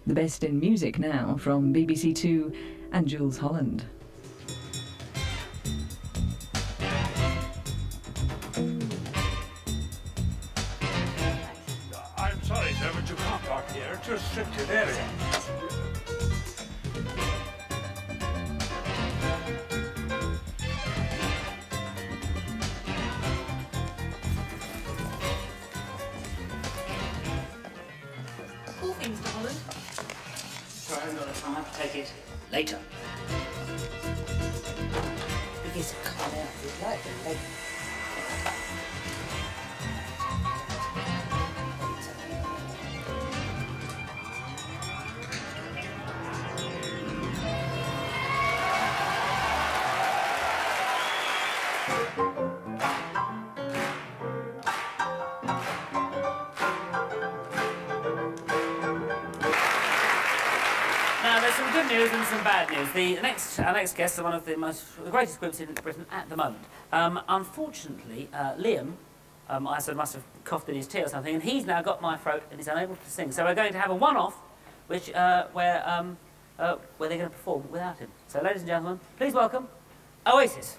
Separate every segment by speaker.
Speaker 1: The best in music now from BBC Two and Jools, Holland.
Speaker 2: I'm sorry, sir, but you can't park here. It's a restricted area.
Speaker 3: Coffee, Mr. Holland. Sorry, I haven't got the time. I have to take it later. Because I can't out his life. Now, there's some good news and some bad news. Our next guest is one of the greatest groups in Britain at the moment. Unfortunately, Liam, I said must have coughed in his tea or something, and he's now got my throat and is unable to sing. So we're going to have a one-off, which where they're going to perform without him. So, ladies and gentlemen, please welcome Oasis.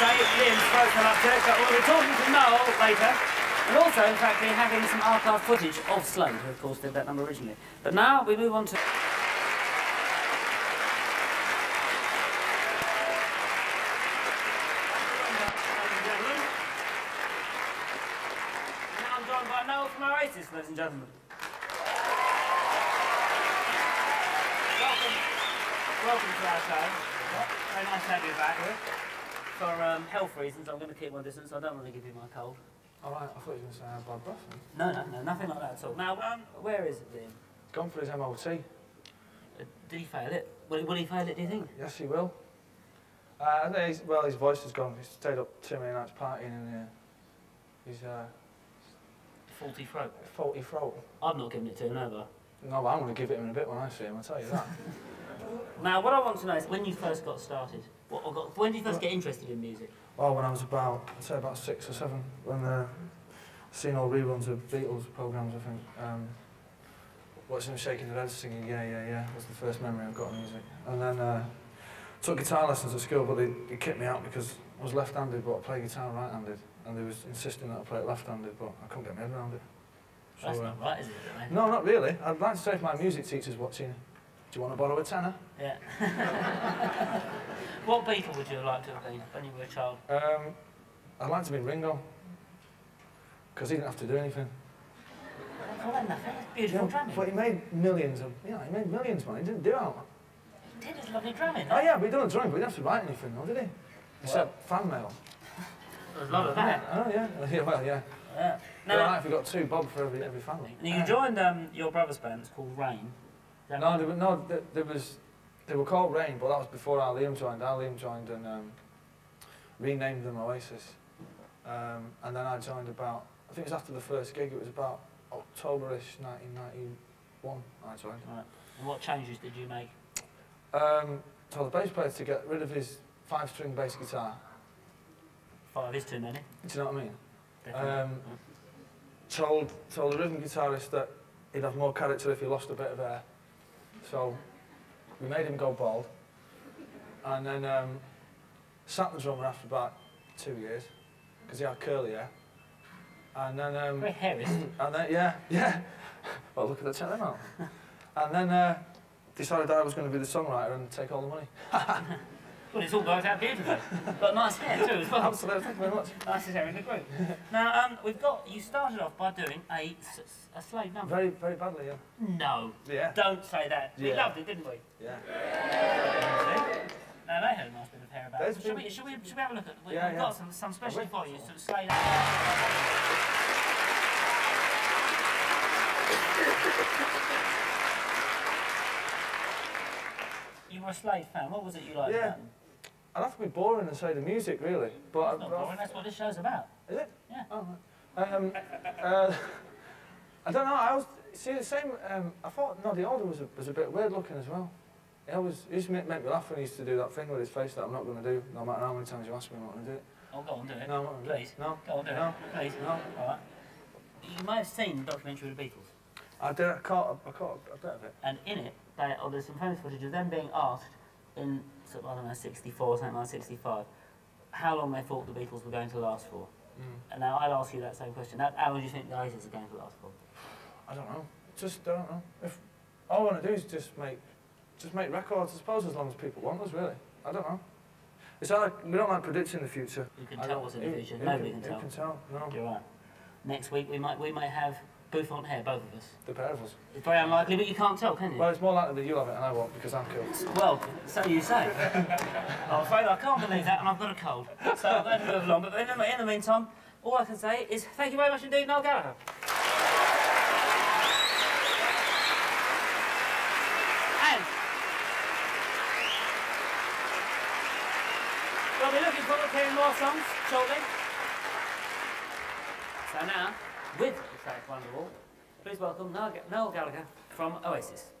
Speaker 3: say, Liam's spoken up to it, but we'll be talking to Noel later. And also, in fact, we're having some archive footage of Slade, who of course did that number originally. But now we move on to... Now I'm joined by Noel from Oasis, ladies and gentlemen. Welcome to our show. Very nice to have you back. For health reasons, I'm going to keep my distance. I don't want to give you my cold.
Speaker 4: All right, I thought you were going to say I had bad breath.
Speaker 3: No, nothing like that at all. Now, where is it, Liam?
Speaker 4: Gone for his MOT.
Speaker 3: Did he fail it? Will he fail it, do you think?
Speaker 4: Yes, he will. His voice has gone. He's stayed up too many nights partying and he's...
Speaker 3: Faulty throat.
Speaker 4: Faulty throat.
Speaker 3: I've not given it to him, never.
Speaker 4: No, but I'm going to give it him in a bit when I see him, I'll tell you that.
Speaker 3: Now, what I want to know is when you first got started. When did you first get interested in music?
Speaker 4: Well, when I was about, I'd say about 6 or 7, when seen all reruns of Beatles programmes, I think. Watching them shaking their heads singing Yeah, Yeah, Yeah was the first memory I've got of music. And then took guitar lessons at school, but they kicked me out because I was left-handed, but I play guitar right-handed. And they was insisting that I play it left-handed, but I couldn't get my head around it. So,
Speaker 3: That's not right, is it?
Speaker 4: No, not really. I'd like to say if my music teacher's watching, do you want to borrow a tenner?
Speaker 3: Yeah. What Beatle would you like to have been when you were a child?
Speaker 4: I'd like to be Ringo, because he didn't have to do anything.
Speaker 3: Well, then nothing. Beautiful drumming.
Speaker 4: But he made millions, man. He didn't do it.
Speaker 3: He did his lovely drumming.
Speaker 4: Oh yeah, but he done a drawing, but he didn't have to write anything, though, did he? Except fan mail.
Speaker 3: There's a lot of that.
Speaker 4: Oh yeah, well yeah.
Speaker 3: Yeah.
Speaker 4: Now, right, if we got 2 bob for every family.
Speaker 3: You joined your brother's band. It's called Rain.
Speaker 4: They were called Rain, but that was before our Liam joined. Our Liam joined and renamed them Oasis. And then I joined about, I think it was after the first gig, it was about October-ish 1991 I joined.
Speaker 3: Right. And what changes did you make?
Speaker 4: Told the bass player to get rid of his 5-string bass guitar.
Speaker 3: 5 is too many.
Speaker 4: Do you know what I mean?
Speaker 3: Definitely.
Speaker 4: Told the rhythm guitarist that he'd have more character if he lost a bit of hair. So we made him go bald. And then sat the drummer after about 2 years, because he had curly hair. And then...
Speaker 3: Very hairy.
Speaker 4: And then, yeah. Well, look at the telling out. And then decided that I was going to be the songwriter and take all the money.
Speaker 3: Well, it's all worked out beautifully. Got nice hair too as well.
Speaker 4: Absolutely, thank you very much.
Speaker 3: Nicest hair in the group. Now, you started off by doing a Slade number.
Speaker 4: Very, very badly, yeah.
Speaker 3: No.
Speaker 4: Yeah.
Speaker 3: Don't say that. We
Speaker 4: Yeah.
Speaker 3: loved it, didn't we?
Speaker 4: Yeah.
Speaker 3: Now, they had a nice bit of hair about it. Should we have a look at it? We've got some special for you, sort of Slade. You were a Slade fan. What was it you liked about them?
Speaker 4: I'd have to be boring and say the music, really. But
Speaker 3: It's not boring. That's what this show's about.
Speaker 4: Is it?
Speaker 3: Yeah.
Speaker 4: Oh, right. I don't know. I thought Noddy Alder was a bit weird looking as well. He used to make me laugh when he used to do that thing with his face that I'm not going to do, no matter how many times you ask me, I'm not going to do it.
Speaker 3: Oh, go on, do it.
Speaker 4: No, I'm not going to do it.
Speaker 3: Please.
Speaker 4: No.
Speaker 3: Go on, do
Speaker 4: No.
Speaker 3: it. Please.
Speaker 4: No.
Speaker 3: All right. You may have seen the documentary of the Beatles.
Speaker 4: I did. I caught a bit of it.
Speaker 3: And in it, there's some famous footage of them being asked in, sort of, I don't know, 64, something like 65, how long they thought the Beatles were going to last for. And now I'll ask you that same question. How long do you think the Oasis are going to last for?
Speaker 4: I don't know. I don't know. If all I want to do is just make records, I suppose, as long as people want us, really. I don't know. It's like we don't like predicting the future.
Speaker 3: You can tell what's in the future. Nobody can tell.
Speaker 4: You can tell. No.
Speaker 3: You're right. Next week we might have bouffant hair, both of us.
Speaker 4: The pair of us.
Speaker 3: It's very unlikely, but you can't tell, can you?
Speaker 4: Well, it's more likely that you'll have it and I won't because I'm cool.
Speaker 3: Well, so you say. I'm afraid I can't believe that, and I've got a cold. So I'm going to move along. But in the meantime, all I can say is thank you very much indeed, Noel Gallagher. And we'll be looking forward to hearing more songs shortly. So now, with the track Wonderwall, please welcome Noel Gallagher from Oasis.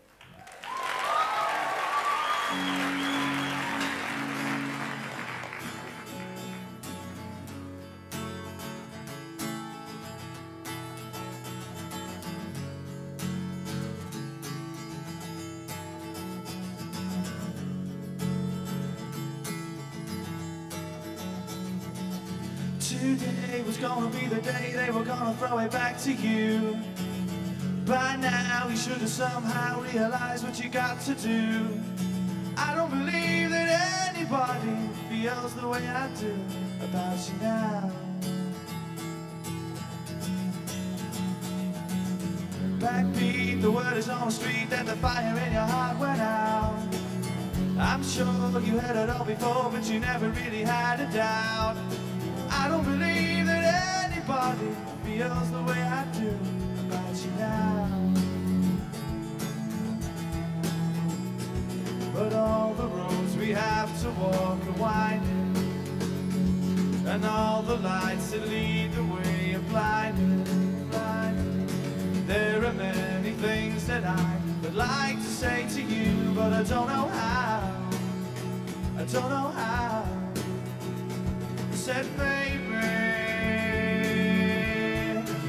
Speaker 5: Today was gonna be the day they were gonna throw it back to you. By now you should have somehow realized what you got to do. I don't believe that anybody feels the way I do about you now. Backbeat, the word is on the street that the fire in your heart went out. I'm sure you heard it all before, but you never really had a doubt. I don't believe that anybody feels the way I do about you now. But all the roads we have to walk are winding, and all the lights that lead the way are blinding. There are many things that I would like to say to you, but I don't know how. I don't know how. Said maybe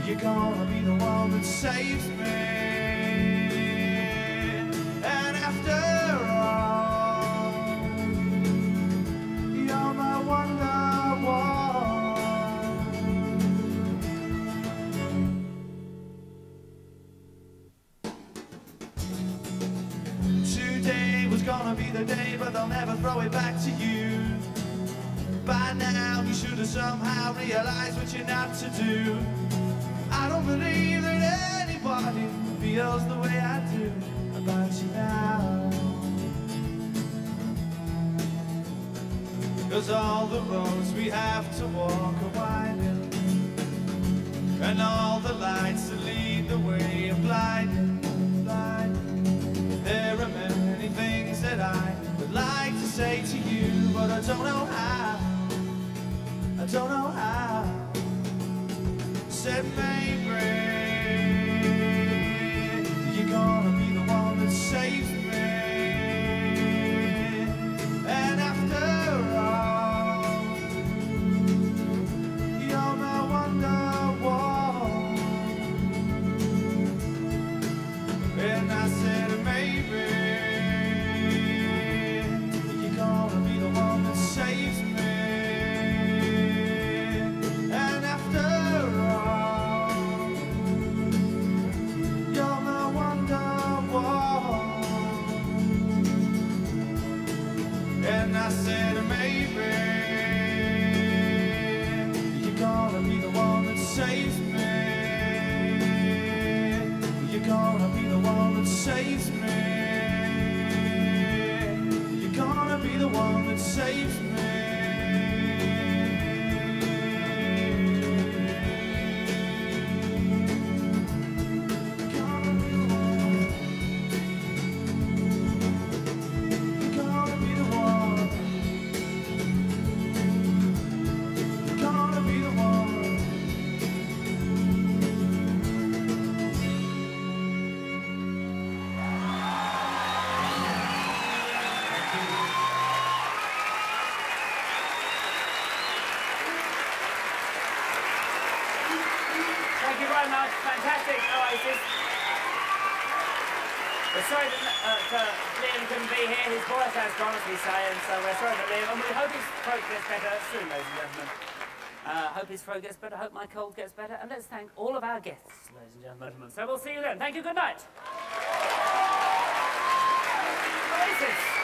Speaker 5: you're gonna be the one that saves me. And after all, you're my wonder-wall. Today was gonna be the day, but they'll never throw it back to you. By now you should have somehow realized what you're not to do. I don't believe that anybody feels the way I do about you now. 'Cause all the roads we have to walk are winding, and all the lights that lead the way are blinding. There are many things that I would like to say to you, but I don't know how. I don't know how. Said maybe you're gonna be the one that saves me. And after all, you're my wonder-wall. And I said maybe you're gonna be the one that saves me. And after all, you're my wonder-wall. And I said maybe you're gonna be the one that saves me. You're gonna be the one that saves me. You're gonna be the one that saves me.
Speaker 3: Thank you very much. Fantastic, Oasis. We're sorry that Liam couldn't be here. His voice has gone, as we say, and so we're sorry for Liam. And we hope his throat gets better soon, ladies and gentlemen. Hope his throat gets better. Hope my cold gets better. And let's thank all of our guests, ladies and gentlemen. So we'll see you then. Thank you. Good night. Oasis.